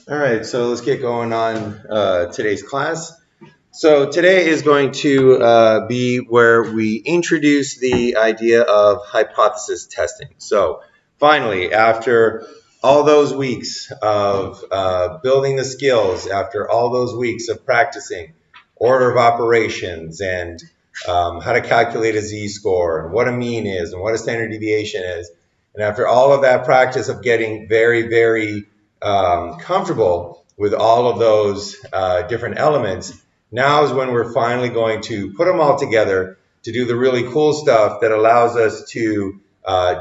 All right, so let's get going on today's class. So today is going to be where we introduce the idea of hypothesis testing. So finally, after all those weeks of building the skills, after all those weeks of practicing order of operations and how to calculate a z-score and what a mean is and what a standard deviation is, and after all of that practice of getting very comfortable with all of those different elements, now is when we're finally going to put them all together to do the really cool stuff that allows us to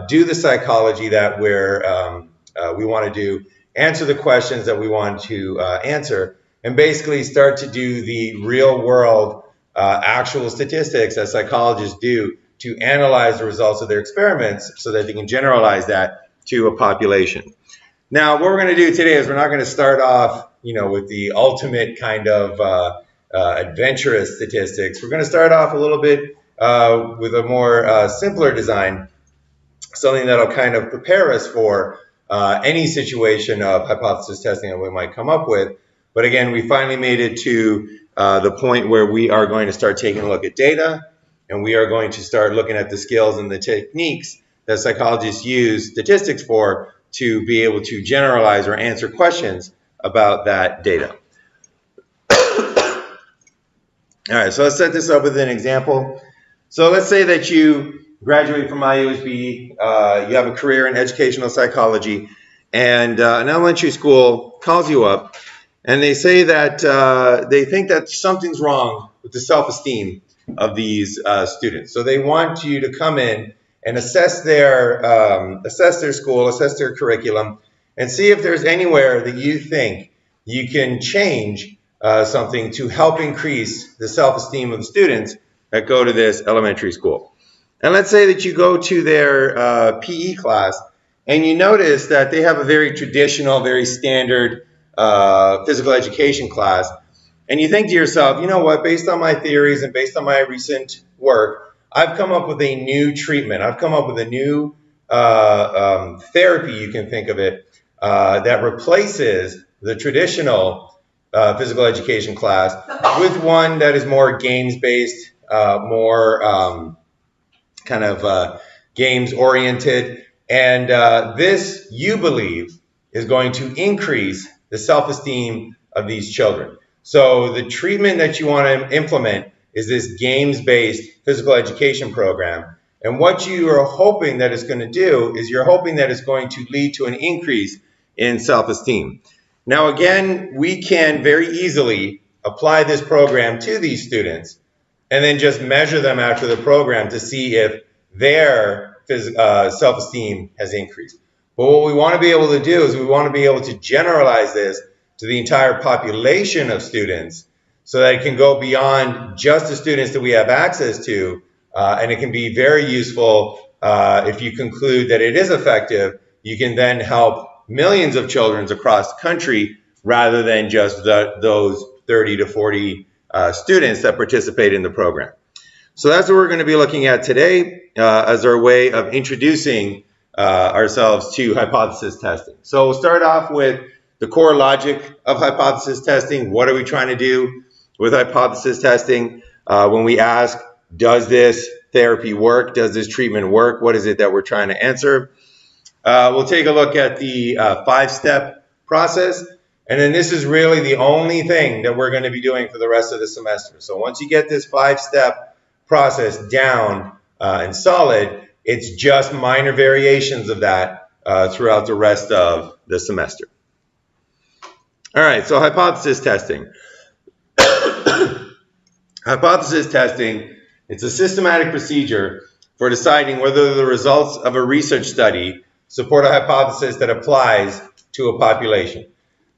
do the psychology that we want to do, answer the questions that we want to answer, and basically start to do the real world actual statistics that psychologists do to analyze the results of their experiments so that they can generalize that to a population. Now, what we're going to do today is we're not going to start off, with the ultimate kind of adventurous statistics. We're going to start off a little bit with a more simpler design, something that'll kind of prepare us for any situation of hypothesis testing that we might come up with. But again, we finally made it to the point where we are going to start taking a look at data, and we are going to start looking at the skills and the techniques that psychologists use statistics for to be able to generalize or answer questions about that data. All right, so let's set this up with an example. So let's say that you graduate from IUSB, you have a career in educational psychology, and an elementary school calls you up, and they say that they think that something's wrong with the self-esteem of these students. So they want you to come in and assess their school, assess their curriculum, and see if there's anywhere that you think you can change something to help increase the self-esteem of the students that go to this elementary school. And let's say that you go to their PE class and you notice that they have a very traditional, very standard physical education class, and you think to yourself, you know what, based on my theories and based on my recent work, I've come up with a new treatment. I've come up with a new therapy, you can think of it, that replaces the traditional physical education class with one that is more games-based, more kind of games-oriented. And this, you believe, is going to increase the self-esteem of these children. So the treatment that you want to implement is this games-based physical education program. And what you are hoping that it's going to do is you're hoping that it's going to lead to an increase in self-esteem. Now, again, we can very easily apply this program to these students and then just measure them after the program to see if their self-esteem has increased. But what we want to be able to do is we want to be able to generalize this to the entire population of students so that it can go beyond just the students that we have access to, and it can be very useful if you conclude that it is effective. You can then help millions of children across the country rather than just those 30 to 40 students that participate in the program. So that's what we're going to be looking at today as our way of introducing ourselves to hypothesis testing. So we'll start off with the core logic of hypothesis testing. What are we trying to do with hypothesis testing? When we ask, does this therapy work? Does this treatment work? What is it that we're trying to answer? We'll take a look at the 5-step process. And then this is really the only thing that we're going to be doing for the rest of the semester. So once you get this 5-step process down and solid, it's just minor variations of that throughout the rest of the semester. All right, so hypothesis testing. Hypothesis testing, it's a systematic procedure for deciding whether the results of a research study support a hypothesis that applies to a population.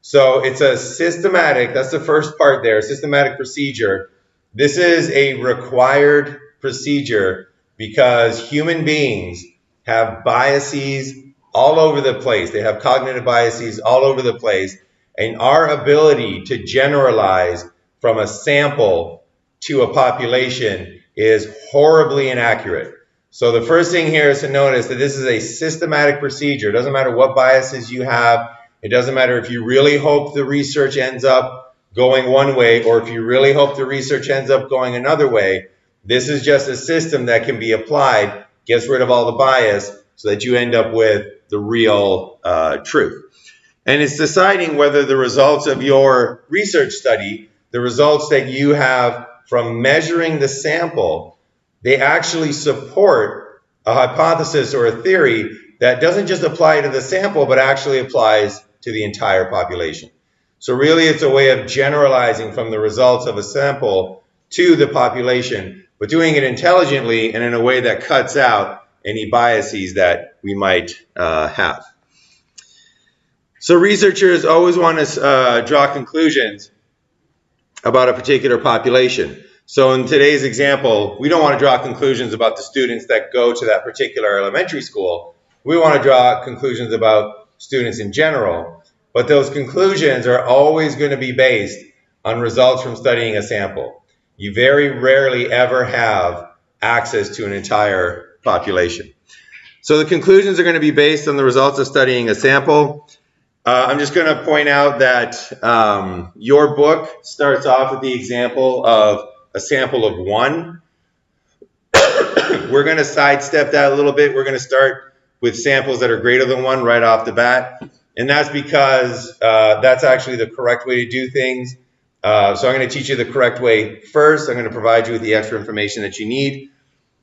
So it's a systematic, that's the first part there, systematic procedure. This is a required procedure because human beings have biases all over the place. They have cognitive biases all over the place. And our ability to generalize from a sample to a population is horribly inaccurate. So the first thing here is to notice that this is a systematic procedure. It doesn't matter what biases you have. It doesn't matter if you really hope the research ends up going one way or if you really hope the research ends up going another way. This is just a system that can be applied, gets rid of all the bias so that you end up with the real truth. And it's deciding whether the results of your research study, the results that you have from measuring the sample, they actually support a hypothesis or a theory that doesn't just apply to the sample, but actually applies to the entire population. So really it's a way of generalizing from the results of a sample to the population, but doing it intelligently and in a way that cuts out any biases that we might have. So researchers always want to draw conclusions about a particular population. So in today's example, we don't want to draw conclusions about the students that go to that particular elementary school. We want to draw conclusions about students in general, but those conclusions are always going to be based on results from studying a sample. You very rarely ever have access to an entire population. So the conclusions are going to be based on the results of studying a sample. I'm just going to point out that your book starts off with the example of a sample of 1. We're going to sidestep that a little bit. We're going to start with samples that are greater than 1 right off the bat. And that's because that's actually the correct way to do things. So I'm going to teach you the correct way first. I'm going to provide you with the extra information that you need.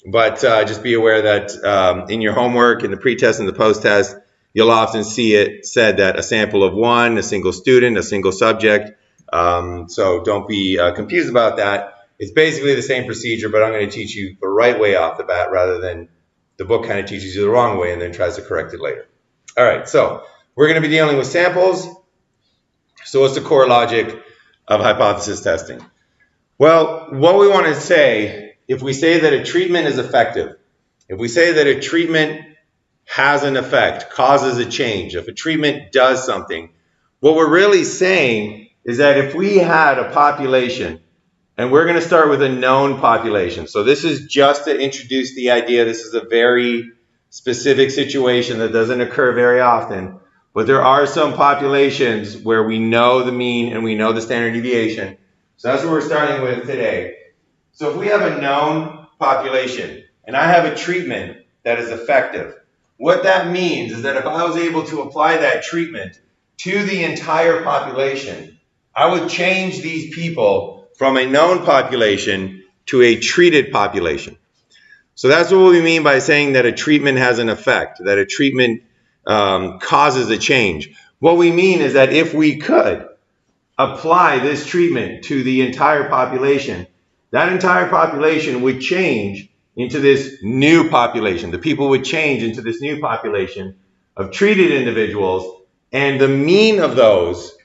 But just be aware that in your homework, in the pretest and the post-test, you'll often see it said that a sample of 1, a single student, a single subject. So don't be confused about that. It's basically the same procedure, but I'm going to teach you the right way off the bat rather than the book kind of teaches you the wrong way and then tries to correct it later. All right, so we're going to be dealing with samples. So what's the core logic of hypothesis testing? Well, what we want to say, if we say that a treatment is effective, if we say that a treatment has an effect, causes a change, if a treatment does something, what we're really saying is that if we had a population, and we're going to start with a known population. So this is just to introduce the idea. This is a very specific situation that doesn't occur very often. But there are some populations where we know the mean and we know the standard deviation. So that's what we're starting with today. So if we have a known population and I have a treatment that is effective, what that means is that if I was able to apply that treatment to the entire population, I would change these people from a known population to a treated population. So that's what we mean by saying that a treatment has an effect, that a treatment causes a change. What we mean is that if we could apply this treatment to the entire population, that entire population would change into this new population. The people would change into this new population of treated individuals, and the mean of those,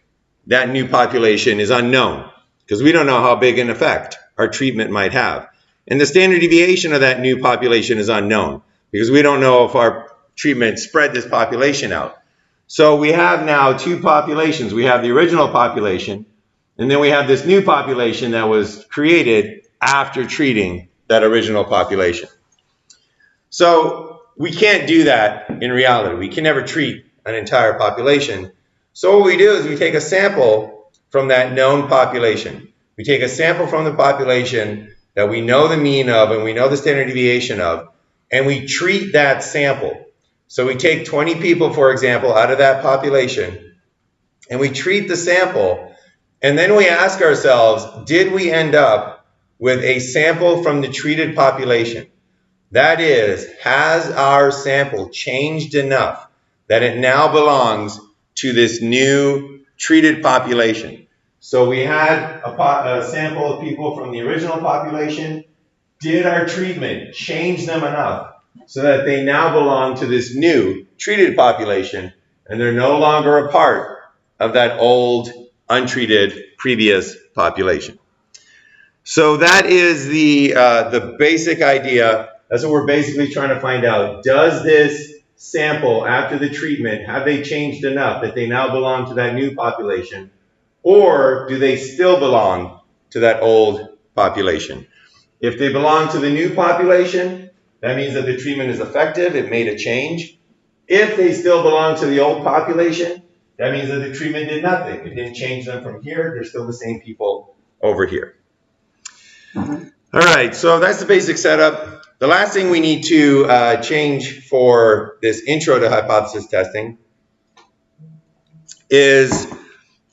that new population, is unknown, because we don't know how big an effect our treatment might have. And the standard deviation of that new population is unknown, because we don't know if our treatment spread this population out. So we have now two populations. We have the original population, and then we have this new population that was created after treating that original population. So we can't do that in reality. We can never treat an entire population. So what we do is we take a sample from that known population. We take a sample from the population that we know the mean of and we know the standard deviation of, and we treat that sample. So we take 20 people, for example, out of that population, and we treat the sample, and then we ask ourselves, did we end up with a sample from the treated population? That is, has our sample changed enough that it now belongs to this new treated population? So we had a sample of people from the original population. Did our treatment change them enough so that they now belong to this new treated population and they're no longer a part of that old, untreated, previous population? So that is the basic idea. That's what we're basically trying to find out. Does this sample, after the treatment, have they changed enough that they now belong to that new population? Or do they still belong to that old population? If they belong to the new population, that means that the treatment is effective. It made a change. If they still belong to the old population, that means that the treatment did nothing. It didn't change them from here. They're still the same people over here. All right, so that's the basic setup. The last thing we need to change for this intro to hypothesis testing is,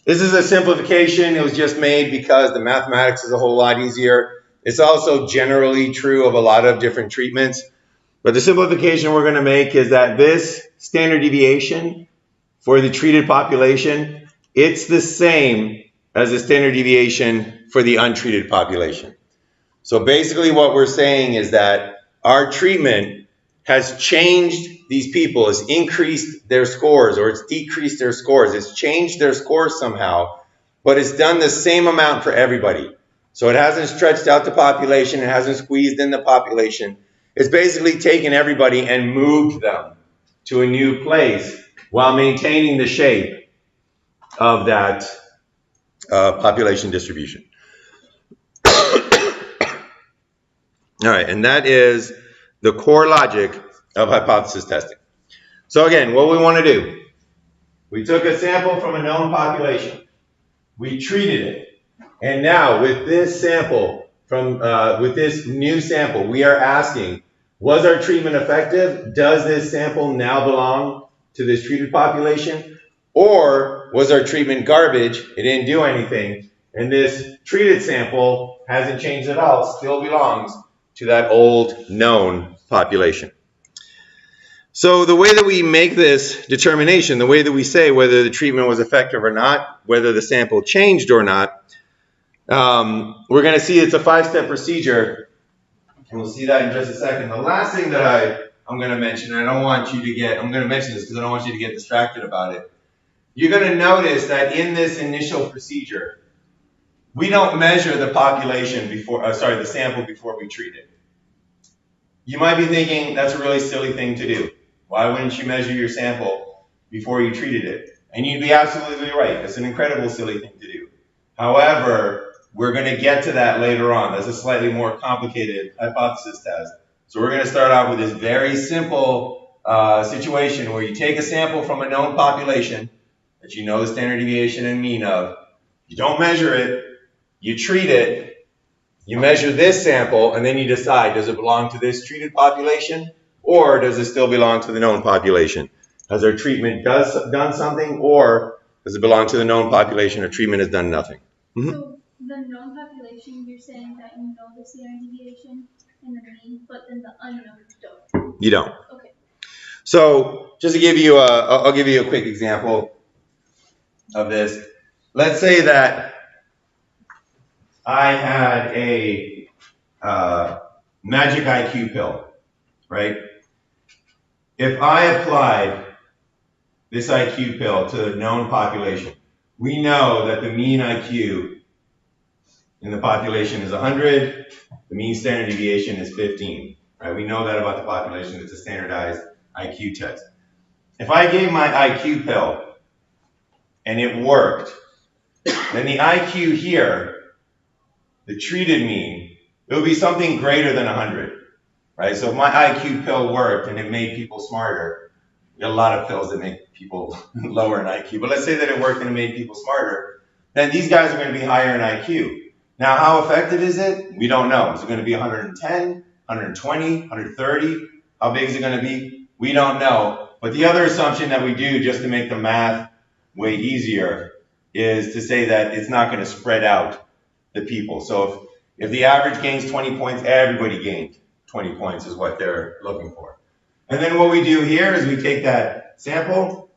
this is a simplification. It was just made because the mathematics is a whole lot easier. It's also generally true of a lot of different treatments. But the simplification we're going to make is that this standard deviation for the treated population, it's the same as the standard deviation for the untreated population. So basically what we're saying is that our treatment has changed these people, has increased their scores, or it's decreased their scores. It's changed their scores somehow, but it's done the same amount for everybody. So it hasn't stretched out the population, it hasn't squeezed in the population. It's basically taken everybody and moved them to a new place while maintaining the shape of that population distribution. All right, and that is the core logic of hypothesis testing. So again, what we want to do, we took a sample from a known population, we treated it, and now with this sample, with this new sample, we are asking, was our treatment effective? Does this sample now belong to this treated population? Or was our treatment garbage, it didn't do anything, and this treated sample hasn't changed at all, still belongs to that old known population. So the way that we make this determination, the way that we say whether the treatment was effective or not, whether the sample changed or not, we're going to see it's a 5-step procedure, and we'll see that in just a second. The last thing that I'm going to mention, and I don't want you to get, I'm going to mention this because I don't want you to get distracted about it. You're going to notice that in this initial procedure, we don't measure the population before, the sample before we treat it. You might be thinking that's a really silly thing to do. Why wouldn't you measure your sample before you treated it? And you'd be absolutely right. It's an incredible silly thing to do. However, we're going to get to that later on. That's a slightly more complicated hypothesis test. So we're going to start off with this very simple situation where you take a sample from a known population that you know the standard deviation and mean of. You don't measure it. You treat it. You measure this sample, and then you decide, does it belong to this treated population, or does it still belong to the known population? Has our treatment done something, or does it belong to the known population, or treatment has done nothing? Mm-hmm. So the known population, you're saying that you know the standard deviation and the mean, but then the unknown you don't. You don't. Okay. So just to give you I'll give you a quick example of this. Let's say that I had a magic IQ pill, right? If I applied this IQ pill to a known population, we know that the mean IQ in the population is 100, the mean standard deviation is 15, right? We know that about the population. It's a standardized IQ test. If I gave my IQ pill and it worked, then the IQ here, the treated mean, it would be something greater than 100, right? So if my IQ pill worked and it made people smarter, we got a lot of pills that make people lower in IQ, but let's say that it worked and it made people smarter, then these guys are going to be higher in IQ. Now, how effective is it? We don't know. Is it going to be 110, 120, 130? How big is it going to be? We don't know. But the other assumption that we do, just to make the math way easier, is to say that it's not going to spread out the people. So if the average gains 20 points, everybody gained 20 points is what they're looking for. And then what we do here is we take that sample,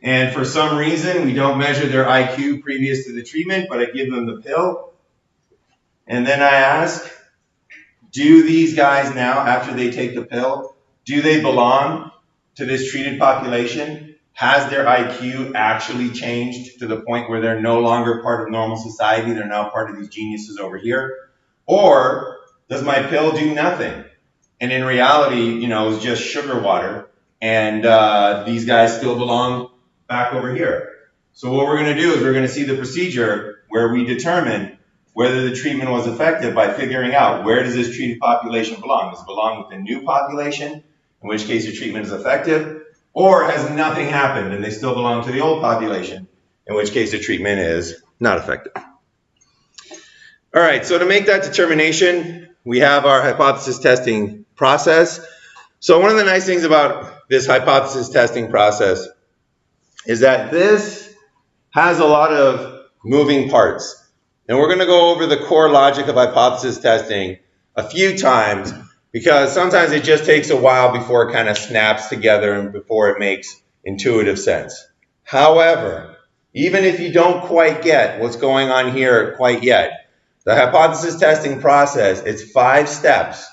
and for some reason we don't measure their IQ previous to the treatment, but I give them the pill. And then I ask, do these guys now, after they take the pill, do they belong to this treated population? Has their IQ actually changed to the point where they're no longer part of normal society? They're now part of these geniuses over here? Or does my pill do nothing? And in reality, you know, it's just sugar water, and these guys still belong back over here. So what we're going to do is we're going to see the procedure where we determine whether the treatment was effective by figuring out where does this treated population belong. Does it belong with the new population, in which case your treatment is effective? or has nothing happened and they still belong to the old population, in which case the treatment is not effective. All right, so to make that determination, we have our hypothesis testing process. So one of the nice things about this hypothesis testing process is that this has a lot of moving parts. And we're going to go over the core logic of hypothesis testing a few times, because sometimes it just takes a while before it kind of snaps together and before it makes intuitive sense. However, even if you don't quite get what's going on here quite yet, the hypothesis testing process, it's 5 steps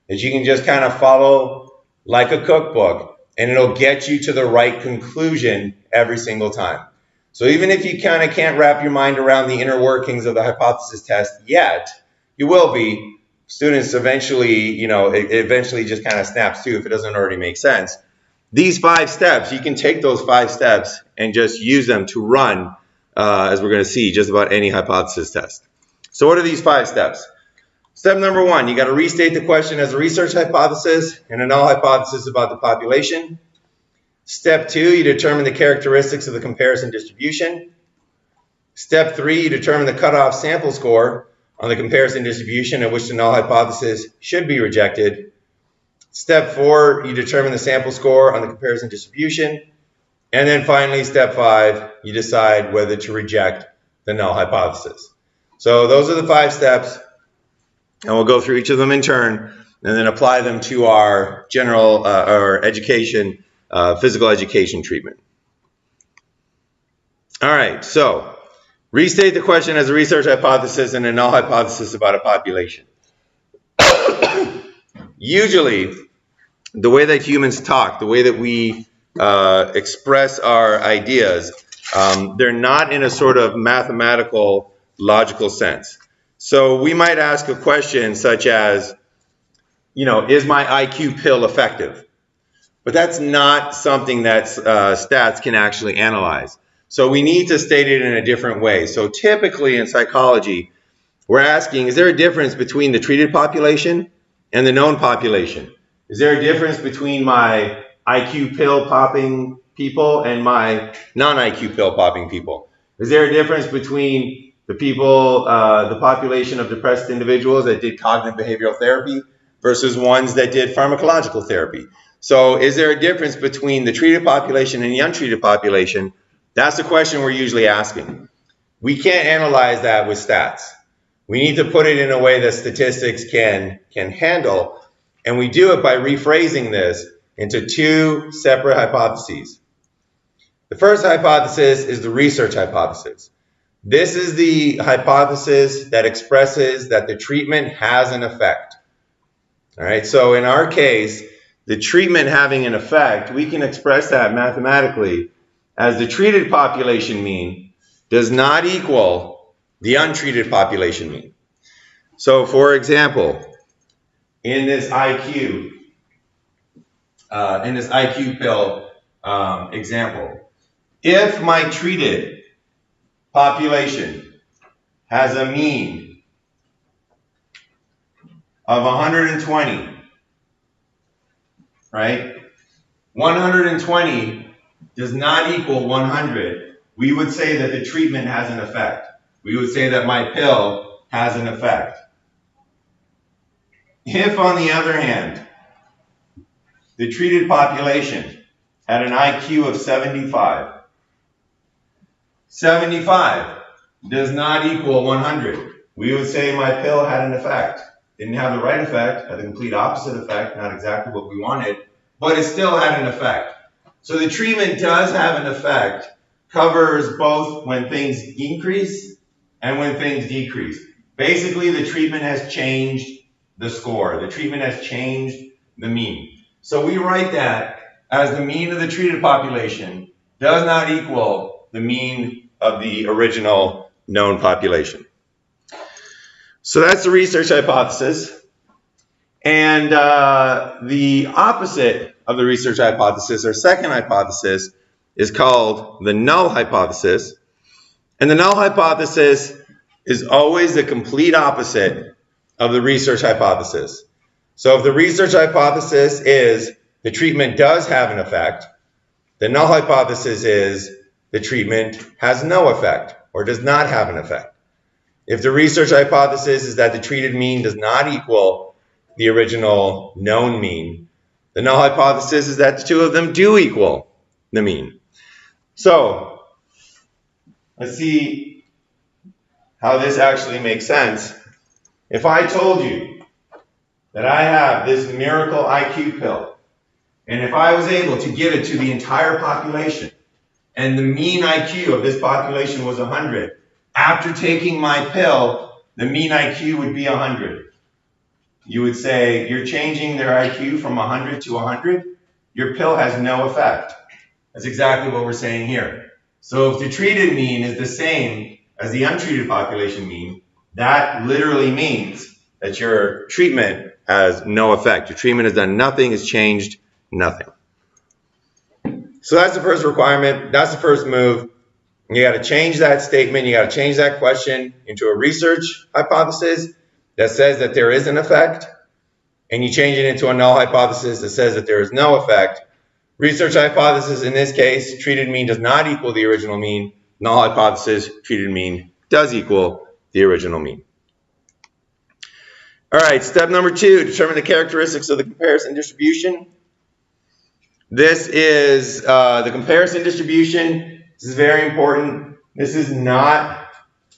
that you can just kind of follow like a cookbook, and it'll get you to the right conclusion every single time. So even if you kind of can't wrap your mind around the inner workings of the hypothesis test yet, you will be. Students eventually, it eventually just kind of snaps to if it doesn't already make sense. These 5 steps, you can take those 5 steps and just use them to run, as we're going to see, just about any hypothesis test. So what are these 5 steps? Step number 1, you got to restate the question as a research hypothesis and a null hypothesis about the population. Step 2, you determine the characteristics of the comparison distribution. Step 3, you determine the cutoff sample score on the comparison distribution at which the null hypothesis should be rejected. Step 4, you determine the sample score on the comparison distribution. And then finally, step 5, you decide whether to reject the null hypothesis. So those are the 5 steps, and we'll go through each of them in turn and then apply them to our general or education, physical education treatment. All right, so restate the question as a research hypothesis and a null hypothesis about a population. Usually, the way that humans talk, the way that we express our ideas, they're not in a sort of mathematical, logical sense. So we might ask a question such as, is my IQ pill effective? But that's not something that stats can actually analyze. So we need to state it in a different way. So typically in psychology, we're asking, is there a difference between the treated population and the known population? Is there a difference between my IQ pill popping people and my non-IQ pill popping people? Is there a difference between the people, the population of depressed individuals that did cognitive behavioral therapy versus ones that did pharmacological therapy? So is there a difference between the treated population and the untreated population? That's the question we're usually asking. We can't analyze that with stats. We need to put it in a way that statistics can handle, and we do it by rephrasing this into 2 separate hypotheses. The first hypothesis is the research hypothesis. This is the hypothesis that expresses that the treatment has an effect. All right, so in our case, the treatment having an effect, we can express that mathematically as the treated population mean does not equal the untreated population mean. So for example, in this IQ pill example, if my treated population has a mean of 120, right? 120 does not equal 100. We would say that the treatment has an effect. We would say that my pill has an effect. If, on the other hand, the treated population had an IQ of 75, 75 does not equal 100. We would say my pill had an effect. Didn't have the right effect, had the complete opposite effect, not exactly what we wanted, but it still had an effect. So the treatment does have an effect, covers both when things increase and when things decrease. Basically, the treatment has changed the score. The treatment has changed the mean. So we write that as the mean of the treated population does not equal the mean of the original known population. So that's the research hypothesis. And the opposite of the research hypothesis, or second hypothesis, is called the null hypothesis. And the null hypothesis is always the complete opposite of the research hypothesis. So if the research hypothesis is the treatment does have an effect, The null hypothesis is the treatment has no effect or does not have an effect. If the research hypothesis is that the treated mean does not equal the original known mean, the null hypothesis is that the two of them do equal the mean. So let's see how this actually makes sense. If I told you that I have this miracle IQ pill, and if I was able to give it to the entire population, and the mean IQ of this population was 100, after taking my pill, the mean IQ would be 100. You would say, you're changing their IQ from 100 to 100? Your pill has no effect. That's exactly what we're saying here. So if the treated mean is the same as the untreated population mean, that literally means that your treatment has no effect. Your treatment has done nothing, has changed nothing. So that's the first requirement. That's the first move. You got to change that statement. You got to change that question into a research hypothesis that says that there is an effect, and you change it into a null hypothesis that says that there is no effect. Research hypothesis in this case, treated mean does not equal the original mean. Null hypothesis, treated mean does equal the original mean. All right, step number 2, determine the characteristics of the comparison distribution. This is the comparison distribution. This is very important. This is not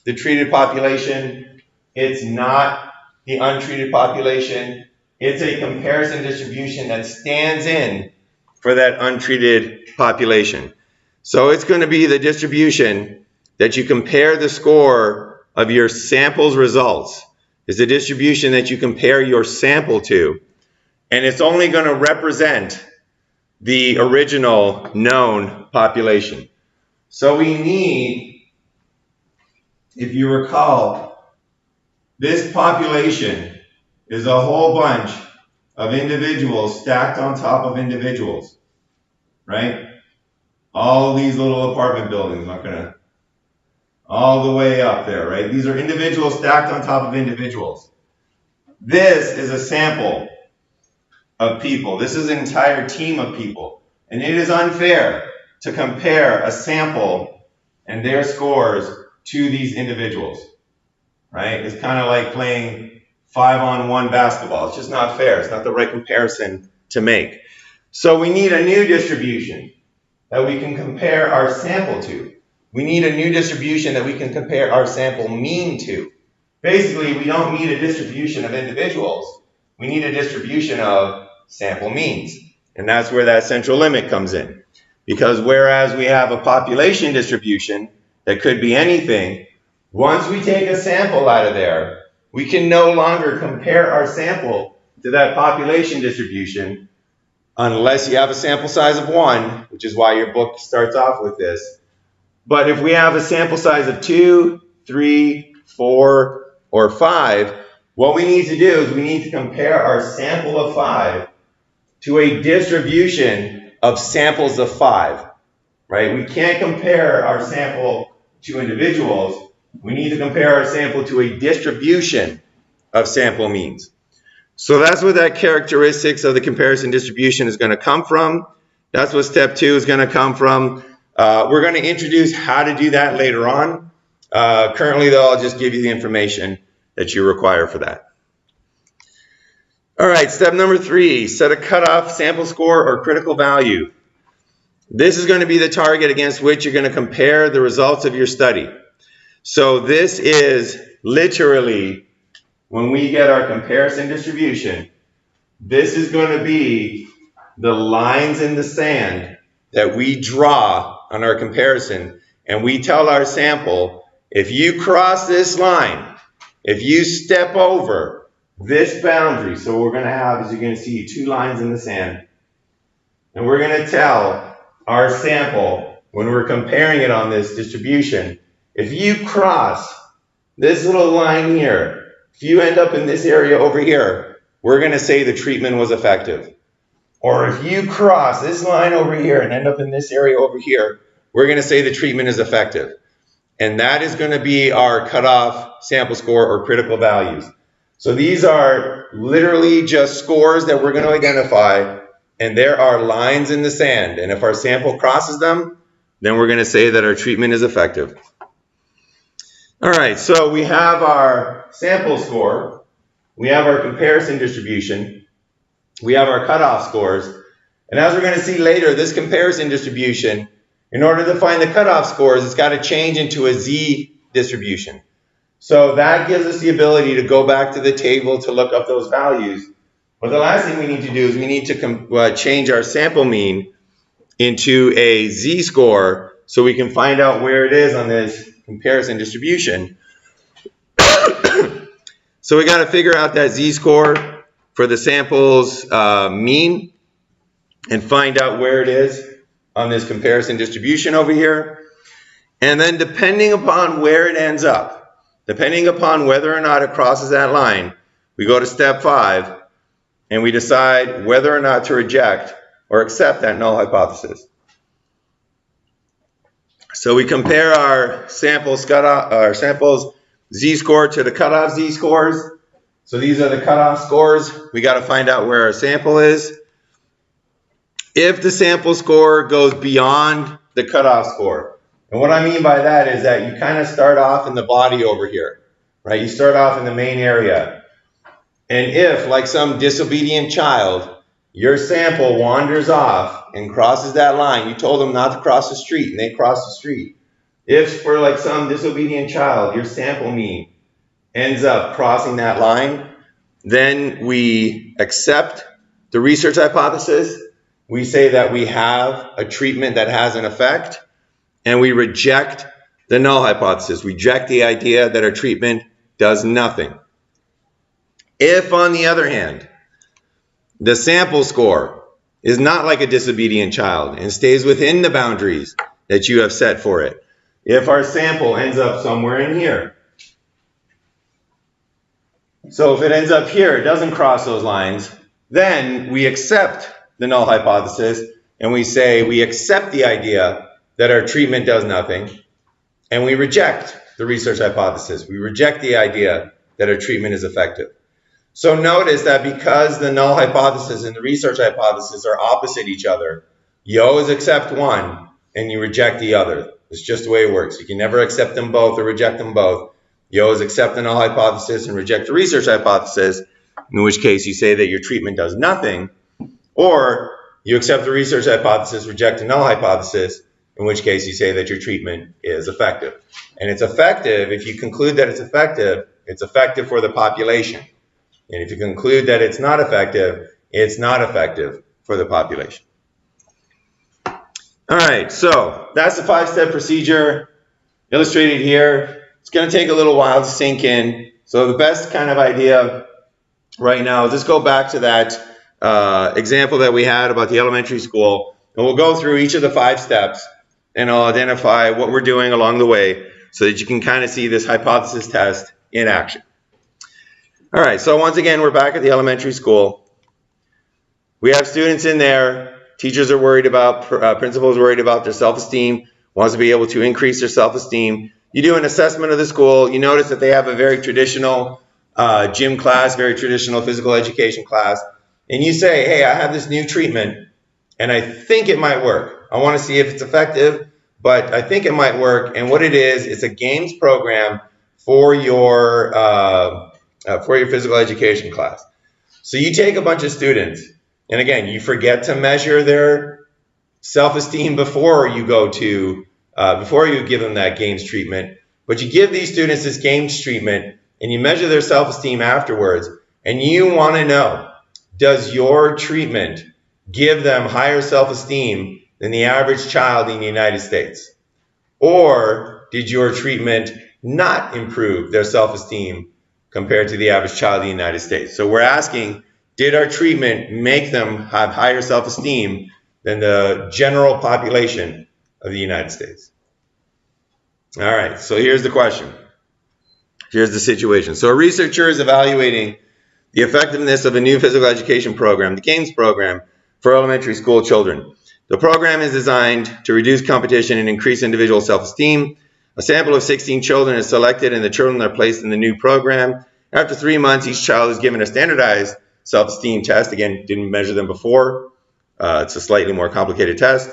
the treated population. It's not the untreated population. It's a comparison distribution that stands in for that untreated population. So it's going to be the distribution that you compare the score of your sample's results. It's the distribution that you compare your sample to. And it's only going to represent the original known population. So we need, if you recall, this population is a whole bunch of individuals stacked on top of individuals, right? All these little apartment buildings, not gonna, all the way up there, right? These are individuals stacked on top of individuals. This is a sample of people. This is an entire team of people. And it is unfair to compare a sample and their scores to these individuals, right? It's kind of like playing 5-on-1 basketball. It's just not fair. It's not the right comparison to make. So we need a new distribution that we can compare our sample to. We need a new distribution that we can compare our sample mean to. Basically, we don't need a distribution of individuals. We need a distribution of sample means. And that's where that central limit comes in. Because whereas we have a population distribution that could be anything, once we take a sample out of there, we can no longer compare our sample to that population distribution unless you have a sample size of 1, which is why your book starts off with this. But if we have a sample size of 2, 3, 4, or 5, what we need to do is we need to compare our sample of 5 to a distribution of samples of 5, right? We can't compare our sample to individuals. We need to compare our sample to a distribution of sample means. So that's where that characteristics of the comparison distribution is going to come from. That's what step 2 is going to come from. We're going to introduce how to do that later on. Currently, though, I'll just give you the information that you require for that. All right, step number 3, set a cutoff, sample score, or critical value. This is going to be the target against which you're going to compare the results of your study. So this is literally, when we get our comparison distribution, this is going to be the lines in the sand that we draw on our comparison, and we tell our sample, if you cross this line, if you step over this boundary, so we're going to have, as you're going to see, 2 lines in the sand, and we're going to tell our sample, when we're comparing it on this distribution, if you cross this little line here, if you end up in this area over here, we're going to say the treatment was effective. Or if you cross this line over here and end up in this area over here, we're going to say the treatment is effective. And that is going to be our cutoff, sample score, or critical values. So these are literally just scores that we're going to identify and there are lines in the sand, and if our sample crosses them, then we're going to say that our treatment is effective. All right, so we have our sample score, we have our comparison distribution, we have our cutoff scores, and as we're going to see later, this comparison distribution, in order to find the cutoff scores, it's got to change into a Z distribution. So that gives us the ability to go back to the table to look up those values. But the last thing we need to do is we need to change our sample mean into a Z-score so we can find out where it is on this comparison distribution. So we got to figure out that Z-score for the sample's mean and find out where it is on this comparison distribution over here. And then depending upon where it ends up, depending upon whether or not it crosses that line, we go to step 5 and we decide whether or not to reject or accept that null hypothesis. So we compare our sample's Z-score to the cutoff Z-scores. So these are the cutoff scores. We got to find out where our sample is. If the sample score goes beyond the cutoff score, and what I mean by that is that you kind of start off in the body over here, right? You start off in the main area. And if, like some disobedient child, your sample wanders off and crosses that line, you told them not to cross the street and they cross the street. If, for like some disobedient child, your sample mean ends up crossing that line, then we accept the research hypothesis. We say that we have a treatment that has an effect, and we reject the null hypothesis. We reject the idea that our treatment does nothing. If, on the other hand, the sample score is not like a disobedient child and stays within the boundaries that you have set for it, if our sample ends up somewhere in here, so if it ends up here, it doesn't cross those lines, then we accept the null hypothesis and we say we accept the idea that our treatment does nothing, and we reject the research hypothesis. We reject the idea that our treatment is effective. So notice that because the null hypothesis and the research hypothesis are opposite each other, you always accept one and you reject the other. It's just the way it works. You can never accept them both or reject them both. You always accept the null hypothesis and reject the research hypothesis, in which case you say that your treatment does nothing, or you accept the research hypothesis, reject the null hypothesis, in which case you say that your treatment is effective. And it's effective if you conclude that it's effective for the population. And if you conclude that it's not effective for the population. All right, so that's the 5-step procedure illustrated here. It's going to take a little while to sink in. So the best kind of idea right now is just go back to that example that we had about the elementary school, and we'll go through each of the 5 steps, and I'll identify what we're doing along the way so that you can kind of see this hypothesis test in action. All right, so once again, we're back at the elementary school. We have students in there. Teachers are worried about, principals are worried about their self-esteem, wants to be able to increase their self-esteem. You do an assessment of the school. You notice that they have a very traditional gym class, very traditional physical education class. And you say, hey, I have this new treatment, and I think it might work. I want to see if it's effective, but I think it might work. And what it is, it's a games program for your physical education class. So you take a bunch of students, and again, you forget to measure their self-esteem before you give them that games treatment, but you give these students this games treatment, and you measure their self-esteem afterwards, and you want to know, does your treatment give them higher self-esteem than the average child in the United States? Or did your treatment not improve their self-esteem compared to the average child in the United States? So we're asking, did our treatment make them have higher self-esteem than the general population of the United States? All right, so here's the question. Here's the situation. So a researcher is evaluating the effectiveness of a new physical education program, the GAMES program, for elementary school children. The program is designed to reduce competition and increase individual self-esteem. A sample of 16 children is selected, and the children are placed in the new program. After 3 months, each child is given a standardized self-esteem test. Again, didn't measure them before. It's a slightly more complicated test.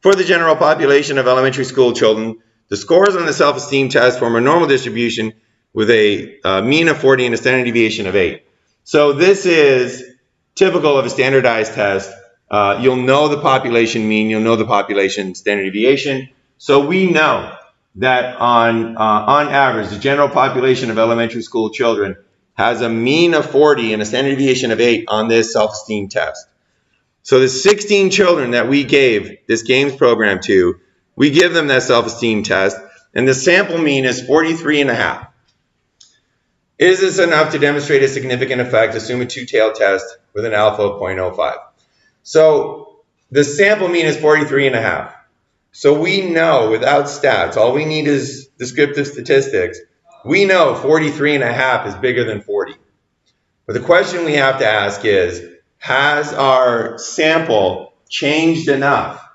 For the general population of elementary school children, the scores on the self-esteem test form a normal distribution with a mean of 40 and a standard deviation of 8. So this is typical of a standardized test. You'll know the population mean, you'll know the population standard deviation. So we know that on average, the general population of elementary school children has a mean of 40 and a standard deviation of 8 on this self-esteem test. So the 16 children that we gave this games program to, we give them that self-esteem test, and the sample mean is 43.5. Is this enough to demonstrate a significant effect? Assume a two-tailed test with an alpha of 0.05. So the sample mean is 43.5. So we know without stats, all we need is descriptive statistics. We know 43.5 is bigger than 40. But the question we have to ask is, has our sample changed enough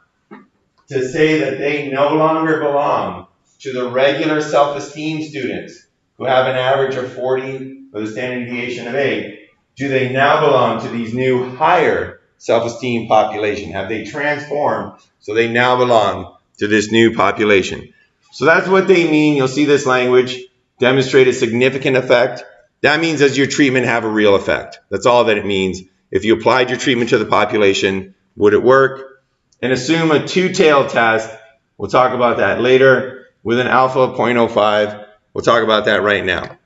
to say that they no longer belong to the regular self-esteem students who have an average of 40 with a standard deviation of 8? Do they now belong to these new higher self-esteem population? Have they transformed so they now belong to this new population? So that's what they mean. You'll see this language, demonstrate a significant effect. That means does your treatment have a real effect? That's all that it means. If you applied your treatment to the population, would it work? And assume a two-tailed test. We'll talk about that later with an alpha of 0.05. We'll talk about that right now.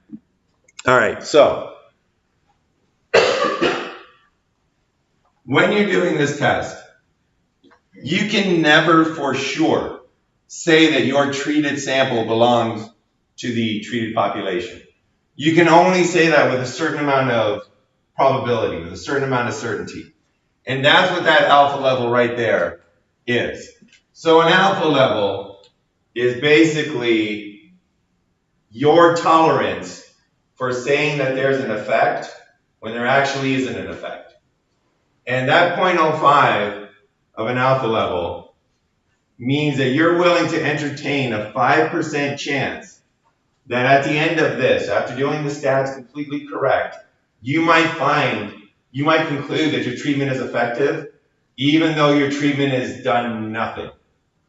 All right, so when you're doing this test, you can never for sure say that your treated sample belongs to the treated population. You can only say that with a certain amount of probability, with a certain amount of certainty. And that's what that alpha level right there is. So an alpha level is basically your tolerance for saying that there's an effect when there actually isn't an effect. And that 0.05 of an alpha level means that you're willing to entertain a 5% chance that at the end of this, after doing the stats completely correct, you might conclude that your treatment is effective, even though your treatment has done nothing.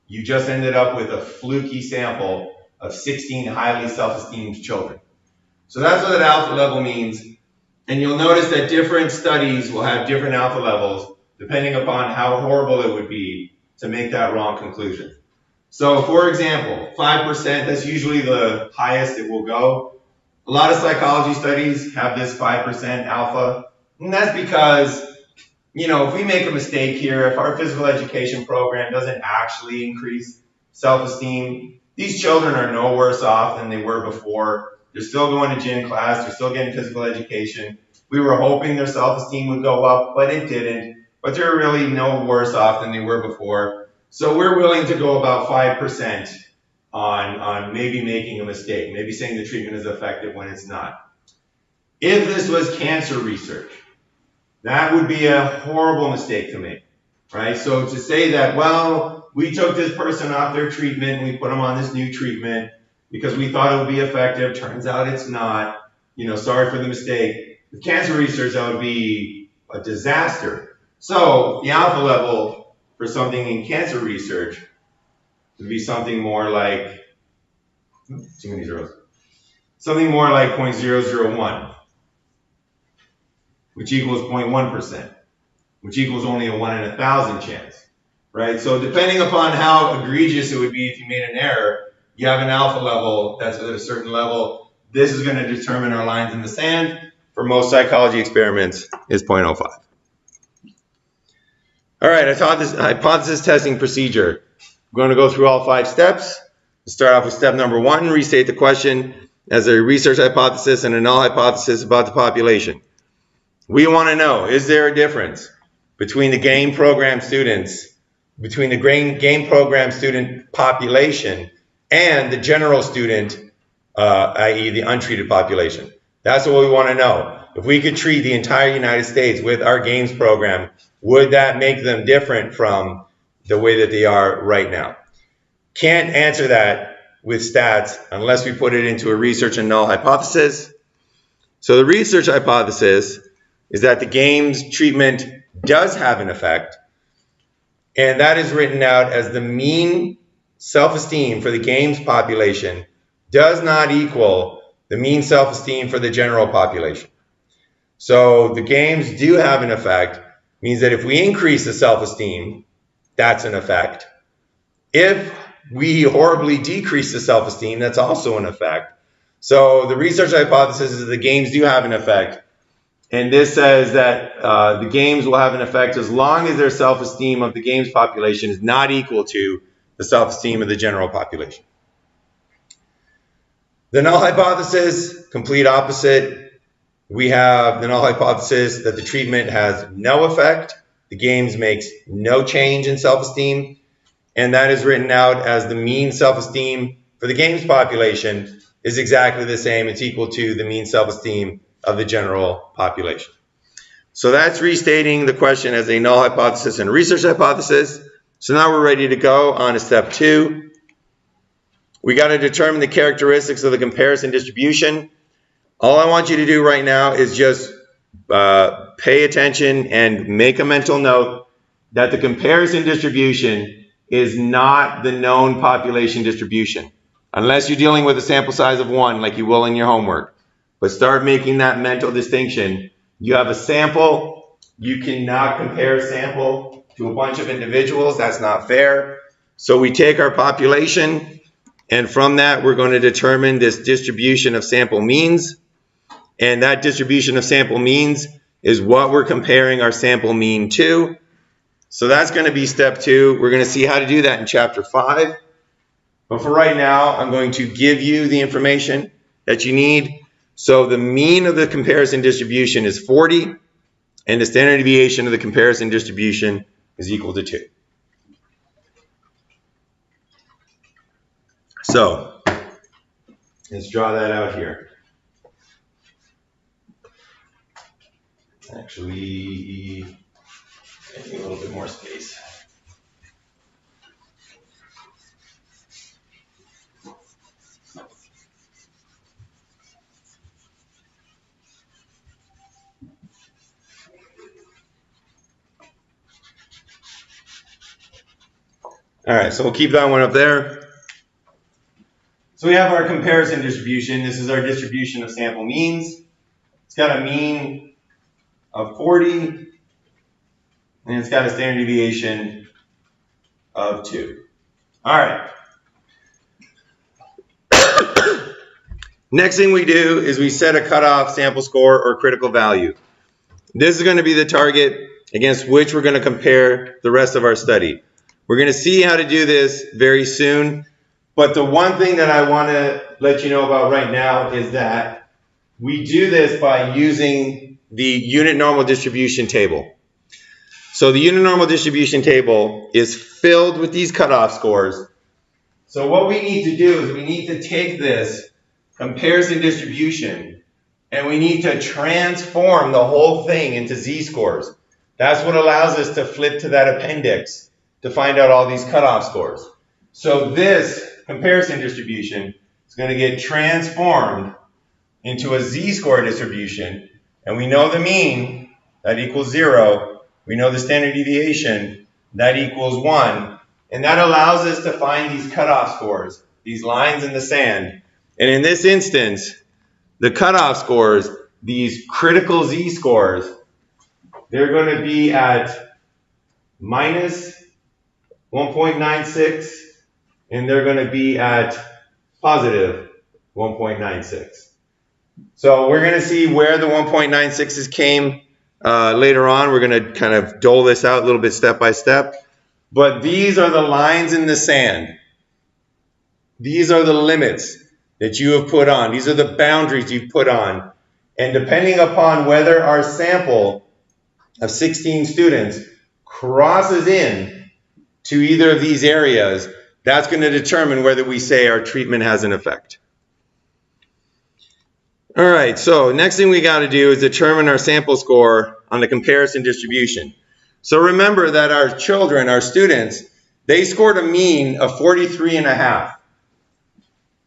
You just ended up with a fluky sample of 16 highly self-esteemed children. So that's what that alpha level means. And you'll notice that different studies will have different alpha levels depending upon how horrible it would be to make that wrong conclusion. So for example, 5%, that's usually the highest it will go. A lot of psychology studies have this 5% alpha, and that's because, if we make a mistake here, if our physical education program doesn't actually increase self-esteem, these children are no worse off than they were before. They're still going to gym class, they're still getting physical education. We were hoping their self-esteem would go up, but it didn't. But they're really no worse off than they were before. So we're willing to go about 5% on maybe making a mistake, maybe saying the treatment is effective when it's not. If this was cancer research, that would be a horrible mistake to make, right? So to say that, well, we took this person off their treatment and we put them on this new treatment because we thought it would be effective, turns out it's not, sorry for the mistake. With cancer research, that would be a disaster. So the alpha level for something in cancer research would be something more like, too many zeros, something more like 0.001, which equals 0.1%, which equals only a 1 in 1,000 chance, right? So depending upon how egregious it would be if you made an error, you have an alpha level that's at a certain level. This is going to determine our lines in the sand. For most psychology experiments, is 0.05. All right, hypothesis testing procedure. We're going to go through all 5 steps. We'll start off with step number 1, restate the question as a research hypothesis and a null hypothesis about the population. We want to know, is there a difference between the game program students, between the game program student population and the general student, i.e. the untreated population? That's what we want to know. If we could treat the entire United States with our games program, would that make them different from the way that they are right now? Can't answer that with stats unless we put it into a research and null hypothesis. So the research hypothesis is that the games treatment does have an effect And that is written out as the mean self-esteem for the games population does not equal the mean self-esteem for the general population. So the games do have an effect, means that if we increase the self-esteem, that's an effect. If we horribly decrease the self-esteem, that's also an effect. So the research hypothesis is that the games do have an effect. And this says that the games will have an effect as long as their self-esteem of the games population is not equal to the self-esteem of the general population. The null hypothesis, complete opposite. We have the null hypothesis that the treatment has no effect. The games makes no change in self-esteem. And that is written out as the mean self-esteem for the games population is exactly the same. It's equal to the mean self-esteem of the general population. So that's restating the question as a null hypothesis and a research hypothesis. So now we're ready to go on to step 2. We got to determine the characteristics of the comparison distribution. All I want you to do right now is just pay attention and make a mental note that the comparison distribution is not the known population distribution, unless you're dealing with a sample size of 1 like you will in your homework. But start making that mental distinction. You have a sample. You cannot compare a sample to a bunch of individuals. That's not fair. So we take our population, and from that we're going to determine this distribution of sample means. And that distribution of sample means is what we're comparing our sample mean to. So that's going to be step 2. We're going to see how to do that in chapter 5. But for right now, I'm going to give you the information that you need. So the mean of the comparison distribution is 40, and the standard deviation of the comparison distribution is equal to 2. So let's draw that out here. Actually, I need a little bit more space. All right, so we'll keep that one up there. So we have our comparison distribution. This is our distribution of sample means. It's got a mean of 40, and it's got a standard deviation of 2. All right. Next thing we do is we set a cutoff sample score or critical value. This is going to be the target against which we're going to compare the rest of our study. We're going to see how to do this very soon, but the one thing that I want to let you know about right now is that we do this by using the unit normal distribution table. So the unit normal distribution table is filled with these cutoff scores. So what we need to do is we need to take this comparison distribution and we need to transform the whole thing into z-scores. That's what allows us to flip to that appendix to find out all these cutoff scores. So this comparison distribution is going to get transformed into a z-score distribution, and we know the mean, that equals 0. We know the standard deviation, that equals 1. And that allows us to find these cutoff scores, these lines in the sand. And in this instance, the cutoff scores, these critical z-scores, they're going to be at minus 1.96, and they're going to be at positive 1.96. So we're going to see where the 1.96s came later on. We're going to kind of dole this out a little bit step by step. But these are the lines in the sand. These are the limits that you have put on. These are the boundaries you've put on. And depending upon whether our sample of 16 students crosses in to either of these areas, that's going to determine whether we say our treatment has an effect. All right, so next thing we got to do is determine our sample score on the comparison distribution. So remember that our children, our students, they scored a mean of 43.5.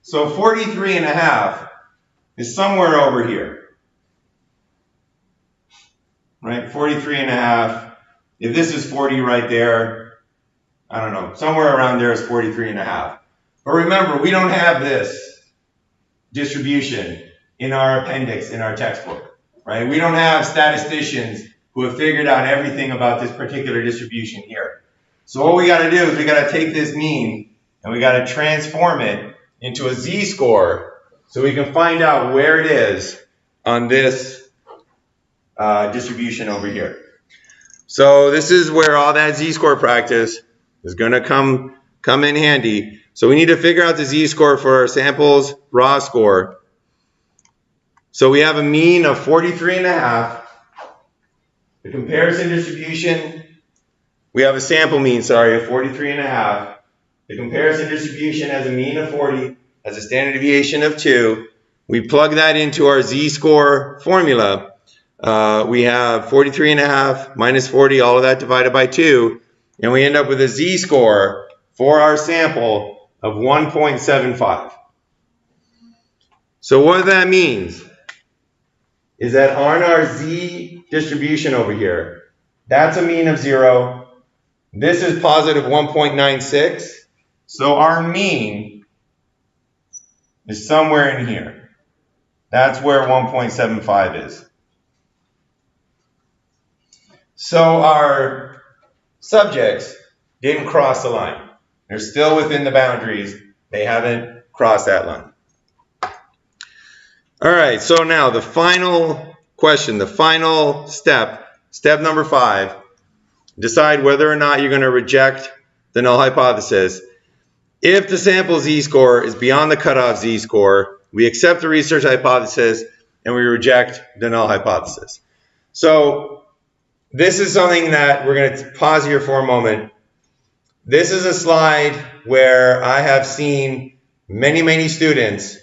So 43.5 is somewhere over here, right? 43.5. If this is 40 right there, I don't know, somewhere around there is 43.5. But remember, we don't have this distribution in our appendix in our textbook, right? We don't have statisticians who have figured out everything about this particular distribution here. So what we got to do is we got to take this mean and we got to transform it into a z-score so we can find out where it is on this distribution over here. So this is where all that z-score practice is going to come in handy. So we need to figure out the z-score for our samples raw score. So we have a mean of 43.5. The comparison distribution, we have a sample mean, sorry, of 43.5. The comparison distribution has a mean of 40, has a standard deviation of 2. We plug that into our z-score formula. We have 43.5 minus 40, all of that divided by 2, and we end up with a z-score for our sample of 1.75. So what that means is that on our z distribution over here, that's a mean of 0. This is positive 1.96. So our mean is somewhere in here. That's where 1.75 is. So our subjects didn't cross the line. They're still within the boundaries. They haven't crossed that line. All right, so now the final question, the final step, step number 5, decide whether or not you're going to reject the null hypothesis. If the sample z-score is beyond the cutoff z-score, we accept the research hypothesis and we reject the null hypothesis. So this is something that we're going to pause here for a moment. This is a slide where I have seen many students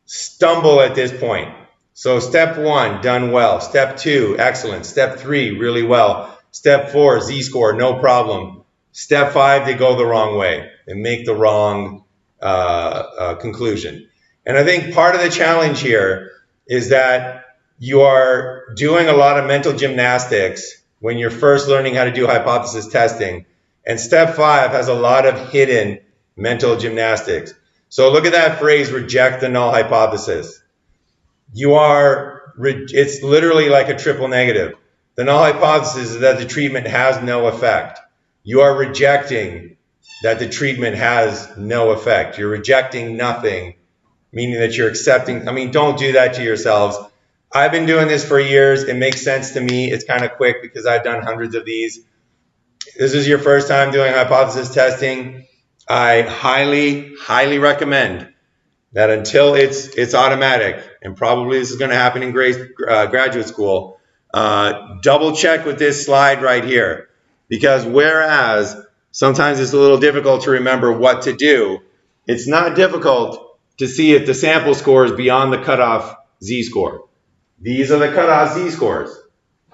stumble at this point. So step 1, done well. Step 2, excellent. Step 3, really well. Step 4, z-score, no problem. Step 5, they go the wrong way and make the wrong conclusion. And I think part of the challenge here is that you are doing a lot of mental gymnastics when you're first learning how to do hypothesis testing. And step 5 has a lot of hidden mental gymnastics. So look at that phrase, reject the null hypothesis. It's literally like a triple negative. The null hypothesis is that the treatment has no effect. You are rejecting that the treatment has no effect. You're rejecting nothing, meaning that you're accepting. I mean, don't do that to yourselves. I've been doing this for years. It makes sense to me. It's kind of quick because I've done hundreds of these. This is your first time doing hypothesis testing. I highly recommend that until it's automatic, and probably this is going to happen in graduate school, double check with this slide right here. Because whereas sometimes it's a little difficult to remember what to do, it's not difficult to see if the sample score is beyond the cutoff z-score. These are the cutoff z-scores.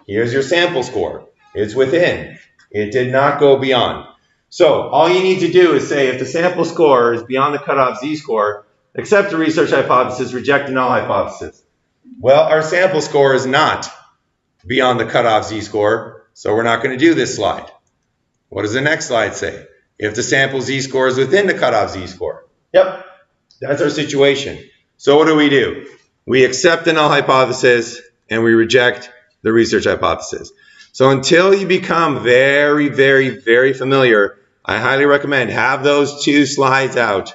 Here's your sample score. It's within. It did not go beyond. So all you need to do is say if the sample score is beyond the cutoff z-score, accept the research hypothesis, reject the null hypothesis. Well, our sample score is not beyond the cutoff z-score, so we're not going to do this slide. What does the next slide say? If the sample z-score is within the cutoff z-score. Yep, that's our situation. So what do? We accept the null hypothesis and we reject the research hypothesis. So until you become very familiar, I highly recommend have those 2 slides out.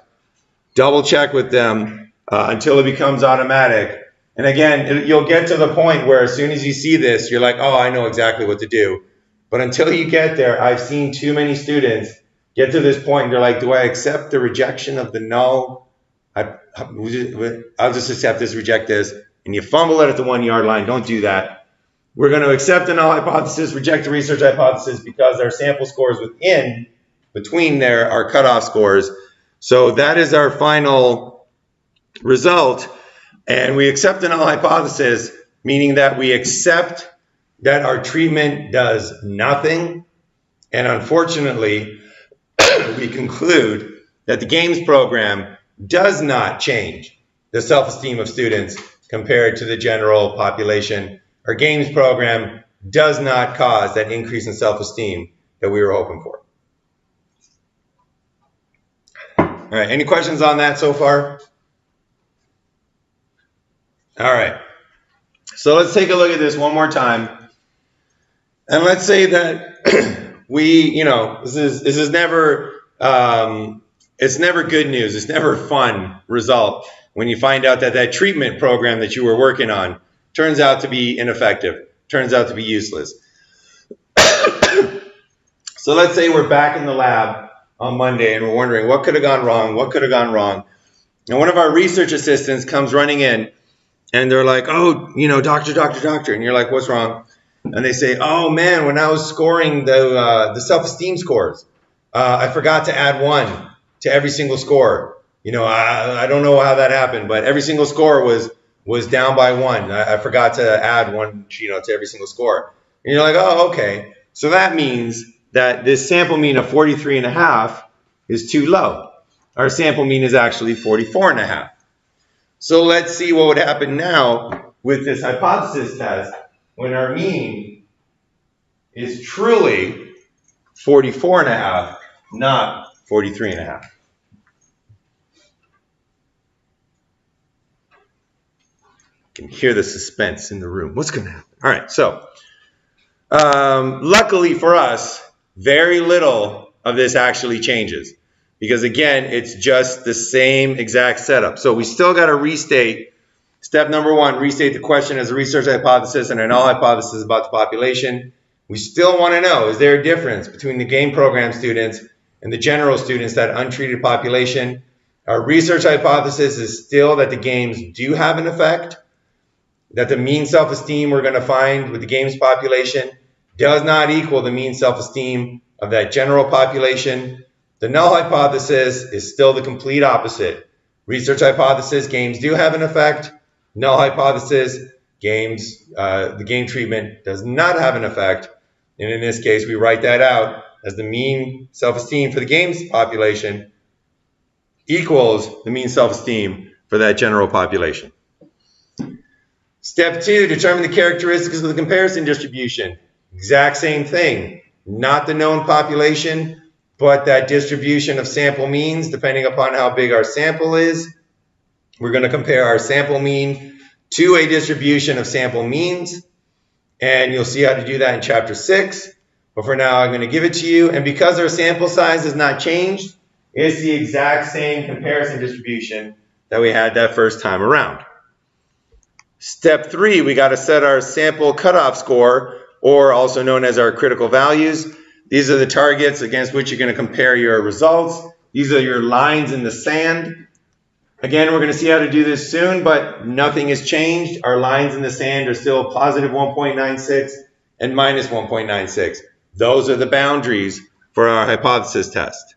Double check with them until it becomes automatic. And again, you'll get to the point where as soon as you see this, you're like, oh, I know exactly what to do. But until you get there, I've seen too many students get to this point and they're like, do I accept the rejection of the null? I'll just accept this, reject this. And you fumble it at the 1-yard line. Don't do that. We're going to accept the null hypothesis, reject the research hypothesis because our sample scores between there are cutoff scores. So that is our final result. And we accept the null hypothesis, meaning that we accept that our treatment does nothing. And unfortunately, we conclude that the games program does not change the self-esteem of students compared to the general population. Our games program does not cause that increase in self-esteem that we were hoping for. All right, any questions on that so far? All right, so let's take a look at this one more time. And let's say that this is never, it's never good news. It's never a fun result when you find out that that treatment program that you were working on turns out to be ineffective, turns out to be useless. So let's say we're back in the lab on Monday and we're wondering what could have gone wrong, what could have gone wrong. And one of our research assistants comes running in and they're like, oh, doctor. And you're like, what's wrong? And they say, oh man, when I was scoring the self-esteem scores, I forgot to add 1 to every single score. I don't know how that happened, but every single score was down by 1. I forgot to add 1, to every single score. And you're like, oh, okay. So that means that this sample mean of 43.5 is too low. Our sample mean is actually 44.5. So let's see what would happen now with this hypothesis test when our mean is truly 44.5, not 43.5. You can hear the suspense in the room. What's going to happen? All right, so luckily for us, very little of this actually changes. Because again, it's just the same exact setup. So we still got to restate. Step number 1, restate the question as a research hypothesis and a null hypothesis about the population. We still want to know, is there a difference between the game program students and the general students, that untreated population? Our research hypothesis is still that the games do have an effect, that the mean self-esteem we're going to find with the games population does not equal the mean self-esteem of that general population. The null hypothesis is still the complete opposite. Research hypothesis, games do have an effect. Null hypothesis, the game treatment does not have an effect. And in this case, we write that out as the mean self-esteem for the games population equals the mean self-esteem for that general population. Step 2, determine the characteristics of the comparison distribution. Exact same thing. Not the known population, but that distribution of sample means depending upon how big our sample is. We're going to compare our sample mean to a distribution of sample means. And you'll see how to do that in Chapter 6. But for now, I'm going to give it to you. And because our sample size has not changed, it's the exact same comparison distribution that we had that first time around. Step 3, we got to set our sample cutoff score, or also known as our critical values. These are the targets against which you're going to compare your results. These are your lines in the sand. Again, we're going to see how to do this soon, but nothing has changed. Our lines in the sand are still positive 1.96 and minus 1.96. Those are the boundaries for our hypothesis test.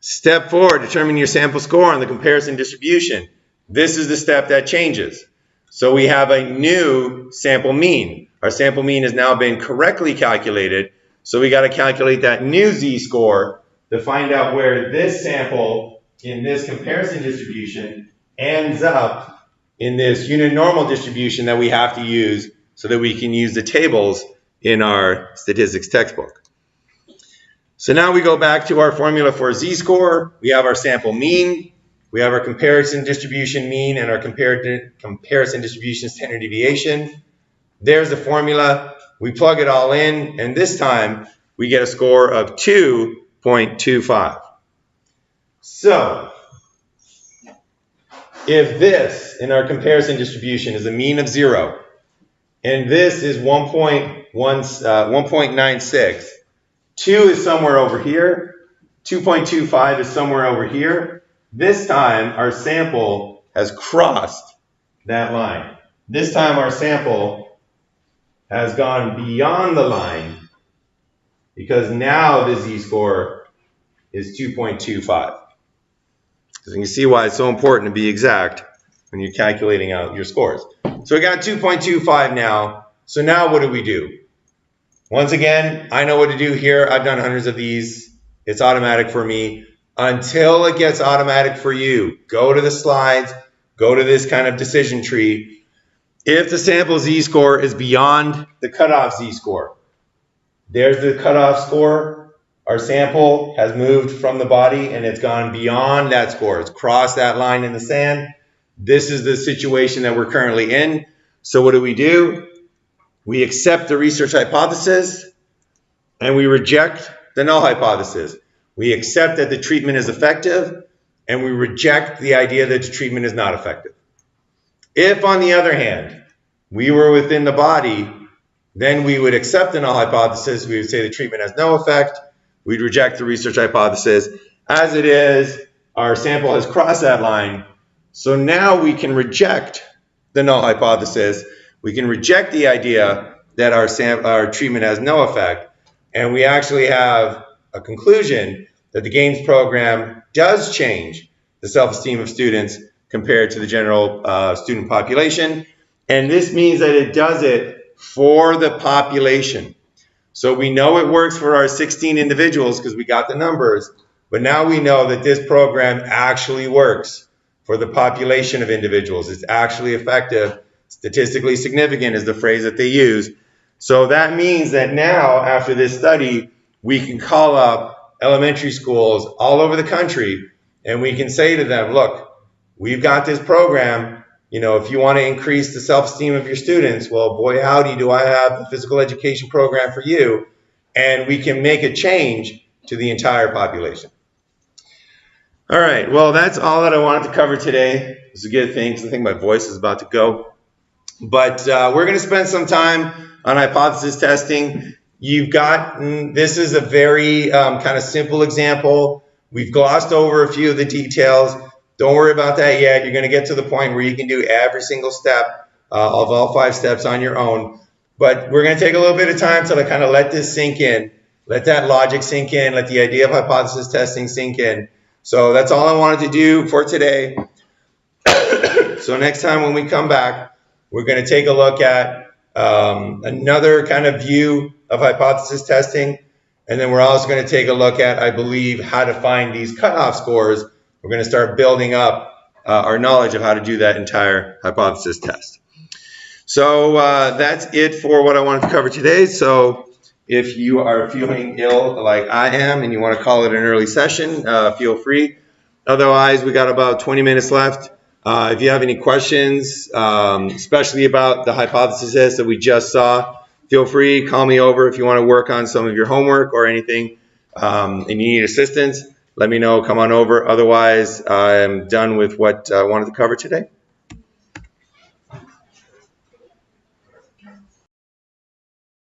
Step 4, determine your sample score on the comparison distribution. This is the step that changes. So we have a new sample mean. Our sample mean has now been correctly calculated. So we got to calculate that new z-score to find out where this sample in this comparison distribution ends up in this unit normal distribution that we have to use so that we can use the tables in our statistics textbook. So now we go back to our formula for z-score. We have our sample mean. We have our comparison distribution mean and our comparison distribution standard deviation. There's the formula. We plug it all in, and this time we get a score of 2.25. So if this in our comparison distribution is a mean of 0, and this is 1.96, 2 is somewhere over here, 2.25 is somewhere over here. This time our sample has crossed that line. This time our sample has gone beyond the line because now the z-score is 2.25. So you can see why it's so important to be exact when you're calculating out your scores. So we got 2.25 now. So now what do we do? Once again, I know what to do here. I've done hundreds of these. It's automatic for me. Until it gets automatic for you, go to the slides, go to this kind of decision tree. If the sample z-score is beyond the cutoff z-score, there's the cutoff score. Our sample has moved from the body and it's gone beyond that score. It's crossed that line in the sand. This is the situation that we're currently in. So what do? We accept the research hypothesis and we reject the null hypothesis. We accept that the treatment is effective and we reject the idea that the treatment is not effective. If, on the other hand, we were within the body, then we would accept the null hypothesis. We would say the treatment has no effect. We'd reject the research hypothesis. As it is, our sample has crossed that line. So now we can reject the null hypothesis. We can reject the idea that our treatment has no effect. And we actually have a conclusion that the games program does change the self-esteem of students compared to the general student population. And this means that it does it for the population. So we know it works for our 16 individuals because we got the numbers, but now we know that this program actually works for the population of individuals. It's actually effective. Statistically significant is the phrase that they use. So that means that now, after this study, we can call up elementary schools all over the country and we can say to them, look, we've got this program. You know, if you want to increase the self-esteem of your students, well, boy, howdy, do I have a physical education program for you. And we can make a change to the entire population. All right, well, that's all that I wanted to cover today. It's a good thing because I think my voice is about to go. But we're going to spend some time on hypothesis testing. This is a very kind of simple example. We've glossed over a few of the details. Don't worry about that yet. You're going to get to the point where you can do every single step of all 5 steps on your own. But we're going to take a little bit of time to kind of let this sink in. Let that logic sink in. Let the idea of hypothesis testing sink in. So that's all I wanted to do for today. So next time when we come back, we're going to take a look at another kind of view of hypothesis testing. And then we're also going to take a look at, I believe, how to find these cutoff scores. We're going to start building up our knowledge of how to do that entire hypothesis test. So that's it for what I wanted to cover today. So if you are feeling ill like I am and you want to call it an early session, feel free. Otherwise, we got about 20 minutes left. If you have any questions, especially about the hypothesis test that we just saw, feel free, call me over if you want to work on some of your homework or anything and you need assistance. Let me know, come on over. Otherwise, I'm done with what I wanted to cover today.